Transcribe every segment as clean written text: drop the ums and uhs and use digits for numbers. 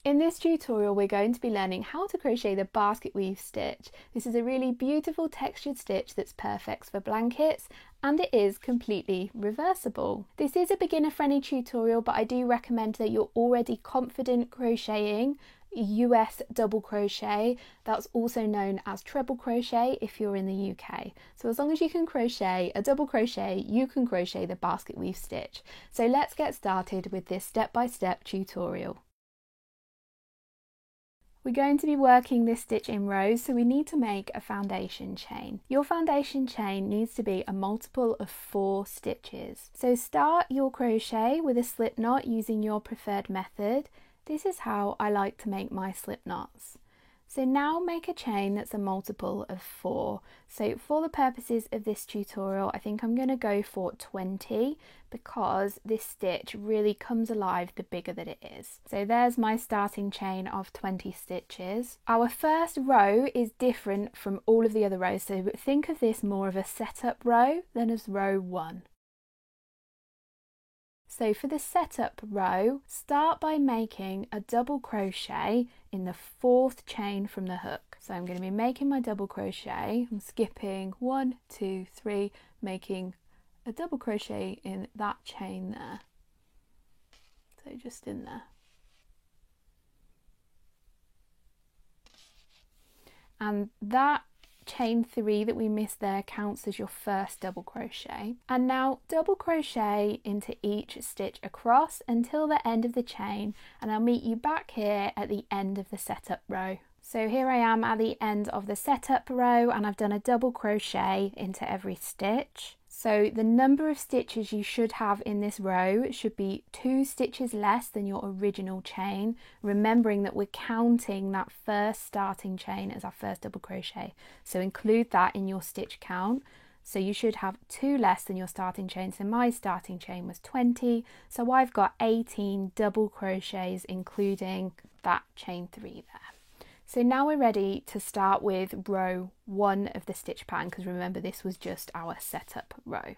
In this tutorial we're going to be learning how to crochet the basket weave stitch. This is a really beautiful textured stitch that's perfect for blankets and it is completely reversible. This is a beginner friendly tutorial, but I do recommend that you're already confident crocheting US double crochet. That's also known as treble crochet if you're in the UK. So as long as you can crochet a double crochet, you can crochet the basket weave stitch. So let's get started with this step-by-step tutorial. We're going to be working this stitch in rows, so we need to make a foundation chain. Your foundation chain needs to be a multiple of 4 stitches. So start your crochet with a slip knot using your preferred method. This is how I like to make my slip knots. So now make a chain that's a multiple of 4. So for the purposes of this tutorial, I think I'm going to go for 20 because this stitch really comes alive the bigger that it is. So there's my starting chain of 20 stitches. Our first row is different from all of the other rows, so think of this more of a setup row than as row 1. So for the setup row, start by making a double crochet in the 4th chain from the hook. So I'm going to be making my double crochet. I'm skipping 1, 2, 3, making a double crochet in that chain there. So just in there. And that chain 3 that we missed there counts as your first double crochet. And now double crochet into each stitch across until the end of the chain, and I'll meet you back here at the end of the setup row. So here I am at the end of the setup row and I've done a double crochet into every stitch. So the number of stitches you should have in this row should be 2 stitches less than your original chain, remembering that we're counting that first starting chain as our first double crochet. So include that in your stitch count. So you should have 2 less than your starting chain. So my starting chain was 20. So I've got 18 double crochets, including that chain 3 there. So now we're ready to start with row 1 of the stitch pattern, because remember this was just our setup row.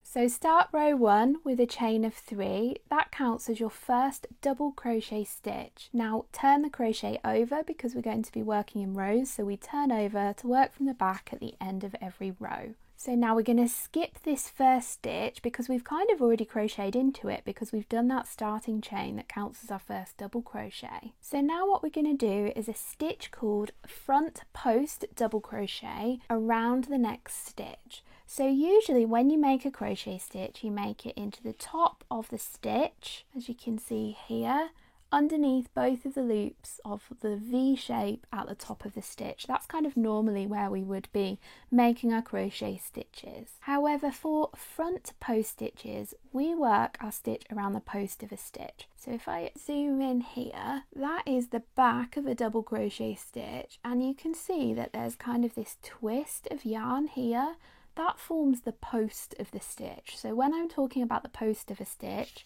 So start row 1 with a chain of 3. That counts as your first double crochet stitch. Now turn the crochet over because we're going to be working in rows, so we turn over to work from the back at the end of every row. So now we're going to skip this first stitch because we've kind of already crocheted into it because we've done that starting chain that counts as our first double crochet. So now what we're going to do is a stitch called front post double crochet around the next stitch. So usually when you make a crochet stitch, you make it into the top of the stitch, as you can see here, underneath both of the loops of the V shape at the top of the stitch. That's kind of normally where we would be making our crochet stitches. However, for front post stitches, we work our stitch around the post of a stitch. So if I zoom in here, that is the back of a double crochet stitch, and you can see that there's kind of this twist of yarn here. That forms the post of the stitch. So when I'm talking about the post of a stitch,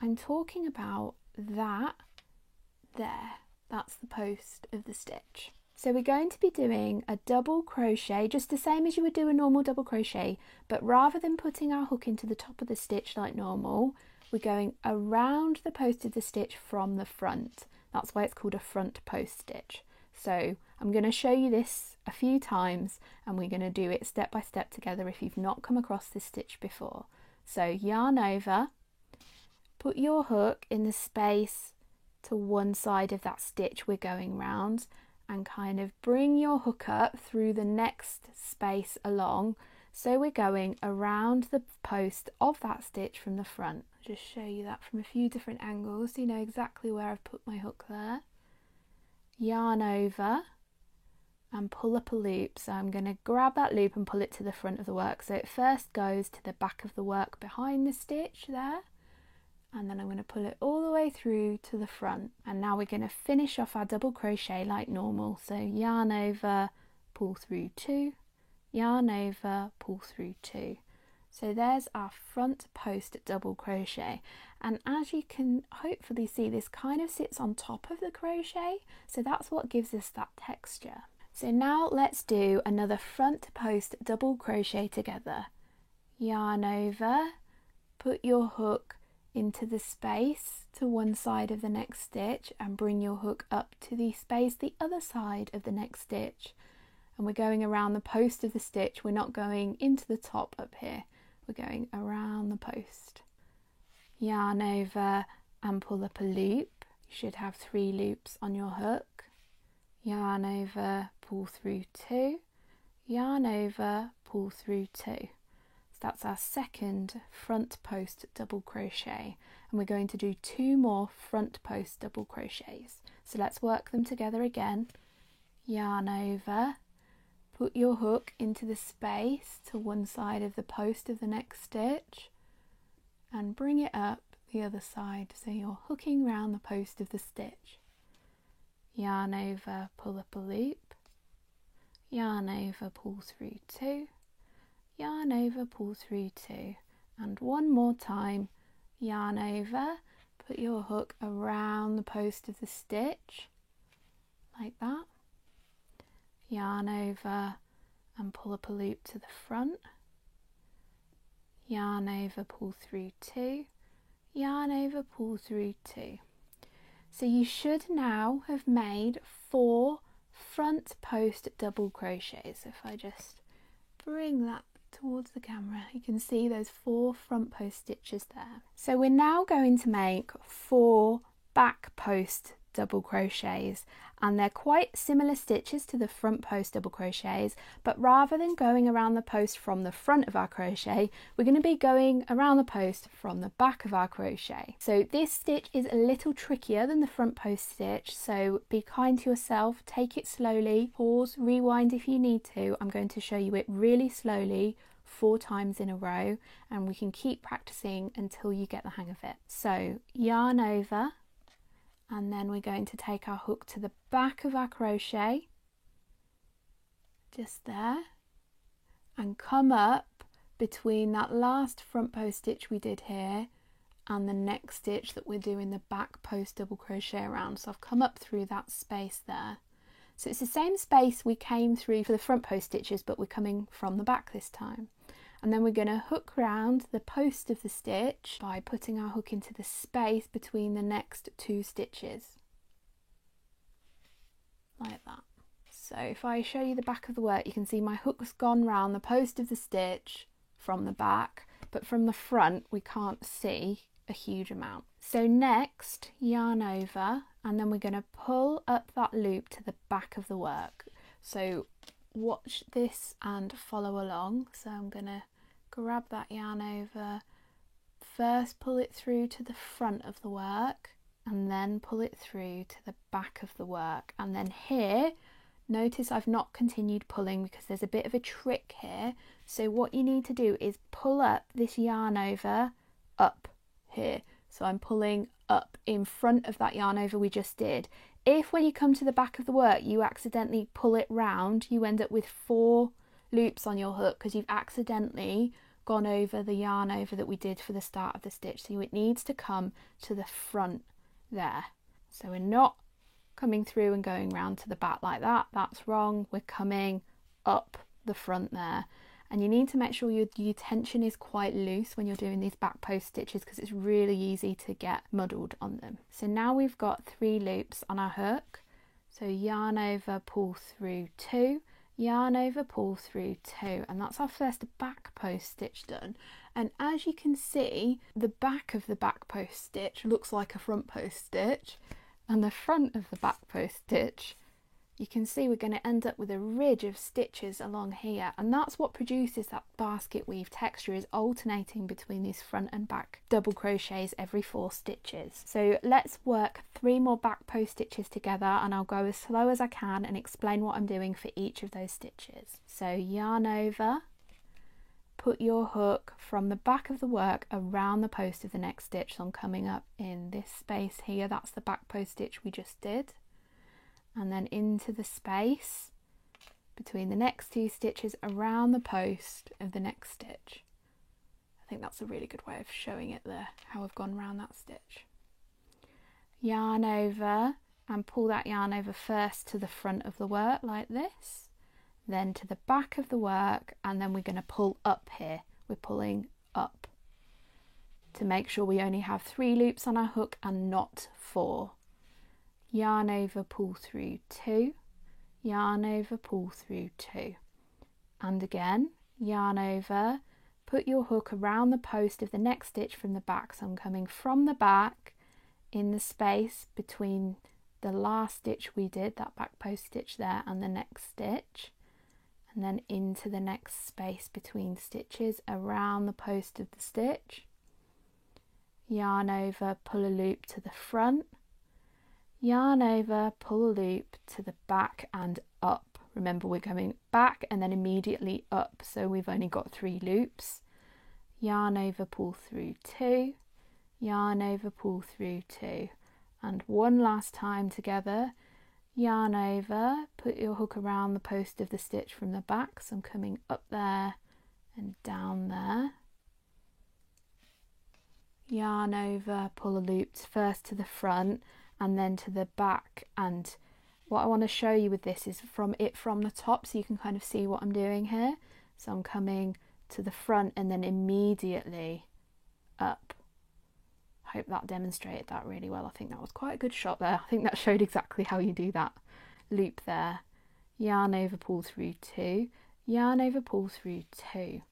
I'm talking about that there. That's the post of the stitch. So we're going to be doing a double crochet, just the same as you would do a normal double crochet, but rather than putting our hook into the top of the stitch like normal, we're going around the post of the stitch from the front. That's why it's called a front post stitch. So I'm going to show you this a few times and we're going to do it step by step together if you've not come across this stitch before. So yarn over, put your hook in the space to one side of that stitch we're going round and kind of bring your hook up through the next space along. So we're going around the post of that stitch from the front. I'll just show you that from a few different angles so you know exactly where I've put my hook there. Yarn over and pull up a loop. So I'm going to grab that loop and pull it to the front of the work. So it first goes to the back of the work behind the stitch there, and then I'm going to pull it all the way through to the front. And now we're going to finish off our double crochet like normal. So yarn over, pull through 2, yarn over, pull through 2. So there's our front post double crochet, and as you can hopefully see, this kind of sits on top of the crochet, so that's what gives us that texture. So now let's do another front post double crochet together. Yarn over, put your hook into the space to one side of the next stitch and bring your hook up to the space the other side of the next stitch. And we're going around the post of the stitch. We're not going into the top up here. We're going around the post. Yarn over and pull up a loop. You should have 3 loops on your hook. Yarn over, pull through 2. Yarn over, pull through 2. That's our second front post double crochet, and we're going to do 2 more front post double crochets. So let's work them together again. Yarn over, put your hook into the space to one side of the post of the next stitch and bring it up the other side, so you're hooking round the post of the stitch. Yarn over, pull up a loop. Yarn over, pull through 2. Yarn over, pull through 2, and one more time. Yarn over, put your hook around the post of the stitch like that. Yarn over and pull up a loop to the front. Yarn over, pull through 2. Yarn over, pull through 2. So you should now have made 4 front post double crochets. If I just bring that towards the camera, you can see those 4 front post stitches there. So we're now going to make 4 back post double crochets, and they're quite similar stitches to the front post double crochets, but rather than going around the post from the front of our crochet, we're going to be going around the post from the back of our crochet. So this stitch is a little trickier than the front post stitch, so be kind to yourself, take it slowly, pause, rewind if you need to. I'm going to show you it really slowly 4 times in a row, and we can keep practicing until you get the hang of it. So yarn over, and then we're going to take our hook to the back of our crochet, just there, and come up between that last front post stitch we did here and the next stitch that we're doing the back post double crochet around. So I've come up through that space there. So it's the same space we came through for the front post stitches, but we're coming from the back this time. And then we're going to hook round the post of the stitch by putting our hook into the space between the next 2 stitches, like that. So if I show you the back of the work, you can see my hook's gone round the post of the stitch from the back, but from the front we can't see a huge amount. So next, yarn over, and then we're going to pull up that loop to the back of the work. So watch this and follow along. So I'm going to grab that yarn over, first pull it through to the front of the work, and then pull it through to the back of the work. And then here, notice I've not continued pulling because there's a bit of a trick here. So what you need to do is pull up this yarn over up here. So I'm pulling up in front of that yarn over we just did. If when you come to the back of the work you accidentally pull it round, you end up with 4 loops on your hook because you've accidentally gone over the yarn over that we did for the start of the stitch. So it needs to come to the front there. So we're not coming through and going round to the back like that. That's wrong. We're coming up the front there. And you need to make sure your tension is quite loose when you're doing these back post stitches because it's really easy to get muddled on them. So now we've got 3 loops on our hook. So yarn over, pull through 2, yarn over, pull through 2, and that's our first back post stitch done. And as you can see, the back of the back post stitch looks like a front post stitch, and the front of the back post stitch, you can see we're going to end up with a ridge of stitches along here, and that's what produces that basket weave texture, is alternating between these front and back double crochets every 4 stitches. So let's work 3 more back post stitches together, and I'll go as slow as I can and explain what I'm doing for each of those stitches. So yarn over, put your hook from the back of the work around the post of the next stitch. So I'm coming up in this space here, that's the back post stitch we just did, and then into the space between the next 2 stitches around the post of the next stitch. I think that's a really good way of showing it there, how I've gone around that stitch. Yarn over and pull that yarn over first to the front of the work like this, then to the back of the work, and then we're going to pull up here. We're pulling up. to make sure we only have 3 loops on our hook and not 4. Yarn over, pull through 2, yarn over, pull through 2, and again yarn over, put your hook around the post of the next stitch from the back. So I'm coming from the back in the space between the last stitch we did, that back post stitch there, and the next stitch, and then into the next space between stitches around the post of the stitch. Yarn over, pull a loop to the front, yarn over, pull a loop to the back and up. Remember, we're coming back and then immediately up, so we've only got 3 loops. Yarn over, pull through 2, yarn over, pull through 2, and one last time together. Yarn over, put your hook around the post of the stitch from the back, so I'm coming up there and down there. Yarn over, pull a loop first to the front and then to the back, and what I want to show you with this is from the top, so you can kind of see what I'm doing here. So I'm coming to the front and then immediately up. Hope that demonstrated that really well. I think that was quite a good shot there. I think that showed exactly how you do that loop there. Yarn over, pull through 2, yarn over, pull through 2.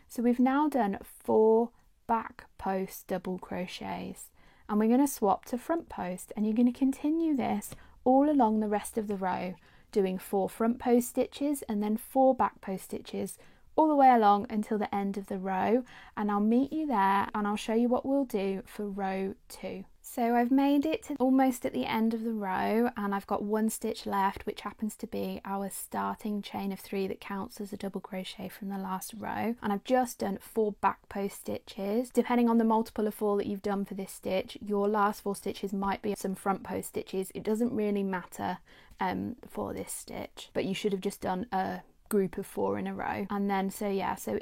So we've now done 4 back post double crochets, and we're going to swap to front post, and you're going to continue this all along the rest of the row, doing 4 front post stitches and then 4 back post stitches all the way along until the end of the row, and I'll meet you there and I'll show you what we'll do for row 2. So I've made it to almost at the end of the row, and I've got 1 stitch left, which happens to be our starting chain of 3 that counts as a double crochet from the last row, and I've just done 4 back post stitches. Depending on the multiple of 4 that you've done for this stitch, your last 4 stitches might be some front post stitches. It doesn't really matter for this stitch, but you should have just done a group of 4 in a row. And then so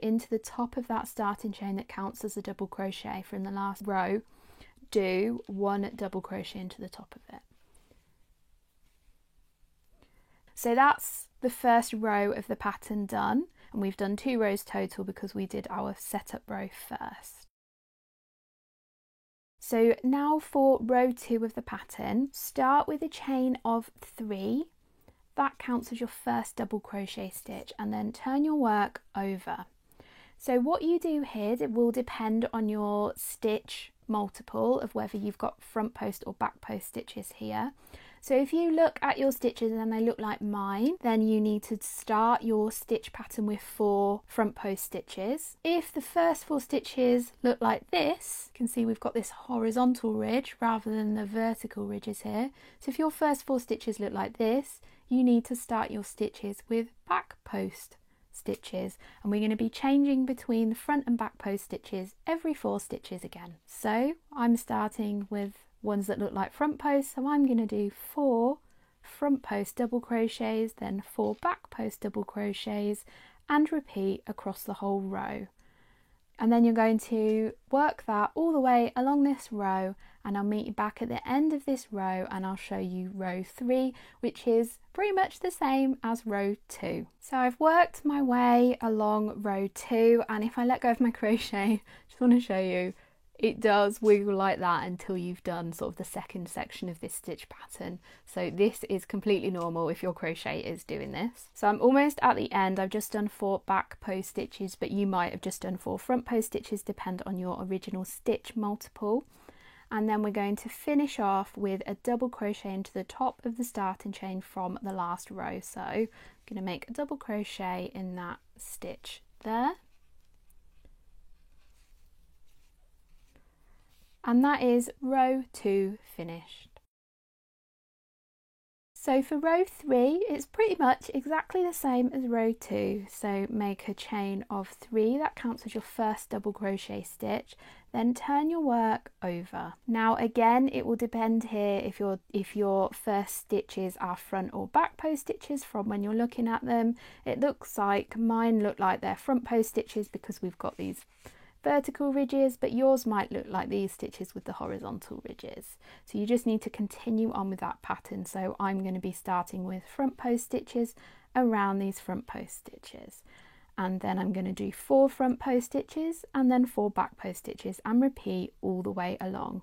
into the top of that starting chain that counts as a double crochet from the last row, do 1 double crochet into the top of it. So that's the first row of the pattern done, and we've done 2 rows total because we did our setup row first. So now for row 2 of the pattern, start with a chain of 3. That counts as your first double crochet stitch, and then turn your work over. So what you do here, it will depend on your stitch multiple of whether you've got front post or back post stitches here. So if you look at your stitches and they look like mine, then you need to start your stitch pattern with 4 front post stitches. If the first 4 stitches look like this, you can see we've got this horizontal ridge rather than the vertical ridges here. So if your first 4 stitches look like this, you need to start your stitches with back post stitches, and we're going to be changing between the front and back post stitches every 4 stitches again. So I'm starting with ones that look like front post, so I'm going to do 4 front post double crochets, then 4 back post double crochets, and repeat across the whole row. And then you're going to work that all the way along this row, and I'll meet you back at the end of this row and I'll show you row 3, which is pretty much the same as row 2. So I've worked my way along row 2, and if I let go of my crochet, just want to show you, it does wiggle like that until you've done sort of the second section of this stitch pattern. So this is completely normal if your crochet is doing this. So I'm almost at the end. I've just done 4 back post stitches, but you might have just done 4 front post stitches, depend on your original stitch multiple. And then we're going to finish off with a double crochet into the top of the starting chain from the last row. So I'm going to make a double crochet in that stitch there. And that is row 2 finished. So for row 3, it's pretty much exactly the same as row 2. So make a chain of 3, that counts as your first double crochet stitch, then turn your work over. Now again, it will depend here if your first stitches are front or back post stitches from when you're looking at them. It looks like mine look like they're front post stitches because we've got these vertical ridges, but yours might look like these stitches with the horizontal ridges. So you just need to continue on with that pattern. So I'm going to be starting with front post stitches around these front post stitches, and then I'm going to do 4 front post stitches and then 4 back post stitches and repeat all the way along.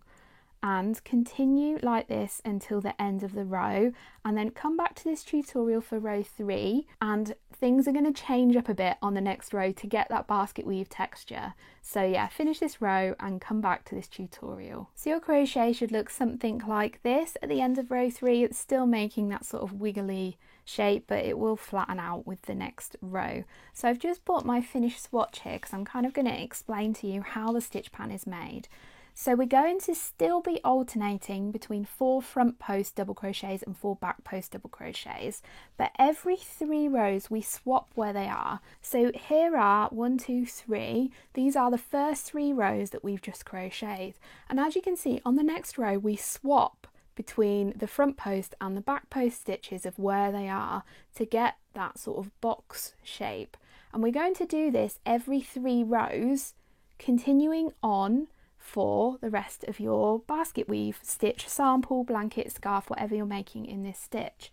And continue like this until the end of the row, and then come back to this tutorial for row 3, and things are going to change up a bit on the next row to get that basket weave texture. So yeah, finish this row and come back to this tutorial. So your crochet should look something like this at the end of row 3. It's still making that sort of wiggly shape, but it will flatten out with the next row. So I've just bought my finished swatch here because I'm kind of going to explain to you how the stitch pattern is made. So we're going to still be alternating between 4 front post double crochets and 4 back post double crochets, but every 3 rows we swap where they are. So here are 1, 2, 3. These are the first 3 rows that we've just crocheted, and as you can see on the next row we swap between the front post and the back post stitches of where they are to get that sort of box shape. And we're going to do this every 3 rows, continuing on for the rest of your basket weave stitch, sample, blanket, scarf, whatever you're making in this stitch.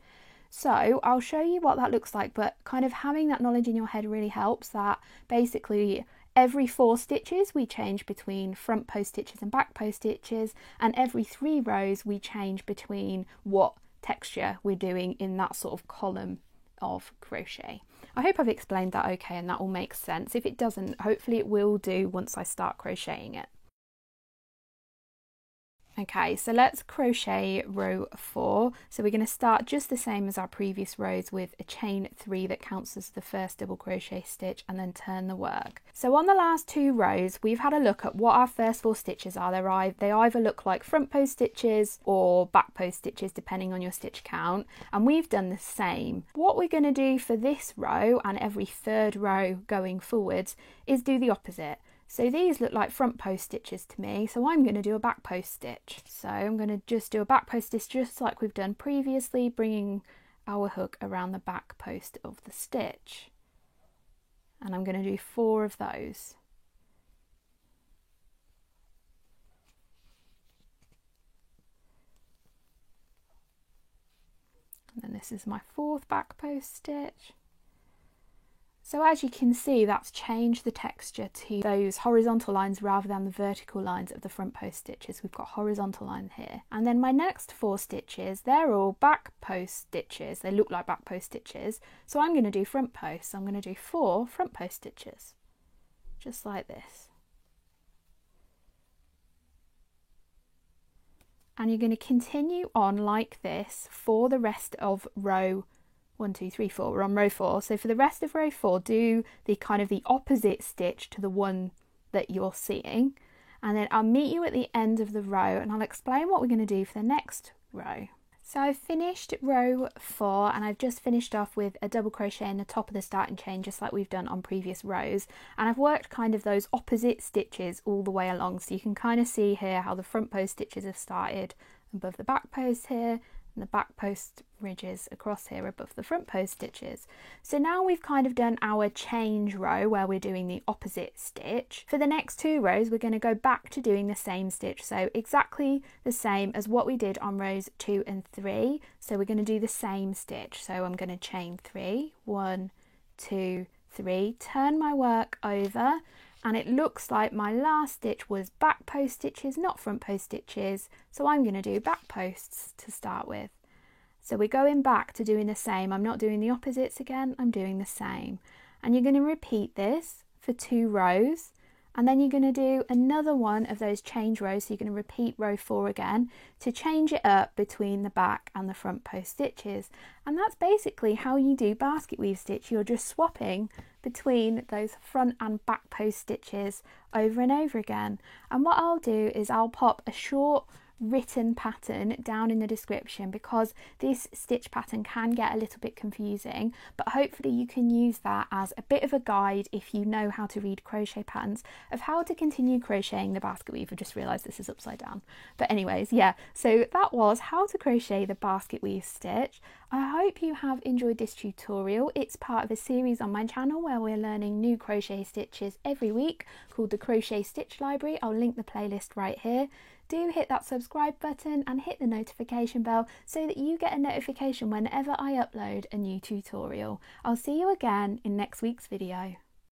So I'll show you what that looks like, but kind of having that knowledge in your head really helps. That basically every 4 stitches we change between front post stitches and back post stitches, and every 3 rows we change between what texture we're doing in that sort of column of crochet. I hope I've explained that okay and that all makes sense. If it doesn't, hopefully it will do once I start crocheting it. Okay, so let's crochet row 4. So we're going to start just the same as our previous rows with a chain 3 that counts as the first double crochet stitch, and then turn the work. So on the last 2 rows we've had a look at what our first 4 stitches are. They either look like front post stitches or back post stitches depending on your stitch count, and we've done the same. What we're going to do for this row and every 3rd row going forwards is do the opposite. So these look like front post stitches to me, so I'm going to do a back post stitch. So I'm going to just do a back post stitch just like we've done previously, bringing our hook around the back post of the stitch. And I'm going to do 4 of those. And then this is my 4th back post stitch. So as you can see, that's changed the texture to those horizontal lines rather than the vertical lines of the front post stitches. We've got horizontal line here. And then my next 4 stitches, they're all back post stitches. They look like back post stitches. So I'm going to do front post. I'm going to do 4 front post stitches, just like this. And you're going to continue on like this for the rest of row 1, 2, 3, 4. We're on row 4. So for the rest of row 4, do the kind of the opposite stitch to the one that you're seeing. And then I'll meet you at the end of the row and I'll explain what we're going to do for the next row. So I've finished row 4 and I've just finished off with a double crochet in the top of the starting chain, just like we've done on previous rows. And I've worked kind of those opposite stitches all the way along. So you can kind of see here how the front post stitches have started above the back post here, and the back post ridges across here above the front post stitches. So now we've kind of done our change row where we're doing the opposite stitch. For the next 2 rows we're going to go back to doing the same stitch, so exactly the same as what we did on rows 2 and 3. So we're going to do the same stitch. So I'm going to chain 3, 1, 2, 3, turn my work over, and it looks like my last stitch was back post stitches, not front post stitches, so I'm going to do back posts to start with. So we're going back to doing the same. I'm not doing the opposites again, I'm doing the same. And you're going to repeat this for 2 rows, and then you're going to do another one of those change rows. So you're going to repeat row 4 again to change it up between the back and the front post stitches. And that's basically how you do basket weave stitch. You're just swapping between those front and back post stitches over and over again. And what I'll do is I'll pop a short written pattern down in the description, because this stitch pattern can get a little bit confusing, but hopefully you can use that as a bit of a guide if you know how to read crochet patterns of how to continue crocheting the basket weave. I just realized this is upside down, but anyways, yeah, so that was how to crochet the basket weave stitch. I hope you have enjoyed this tutorial. It's part of a series on my channel where we're learning new crochet stitches every week called the Crochet Stitch Library. I'll link the playlist right here. Do hit that subscribe button and hit the notification bell so that you get a notification whenever I upload a new tutorial. I'll see you again in next week's video.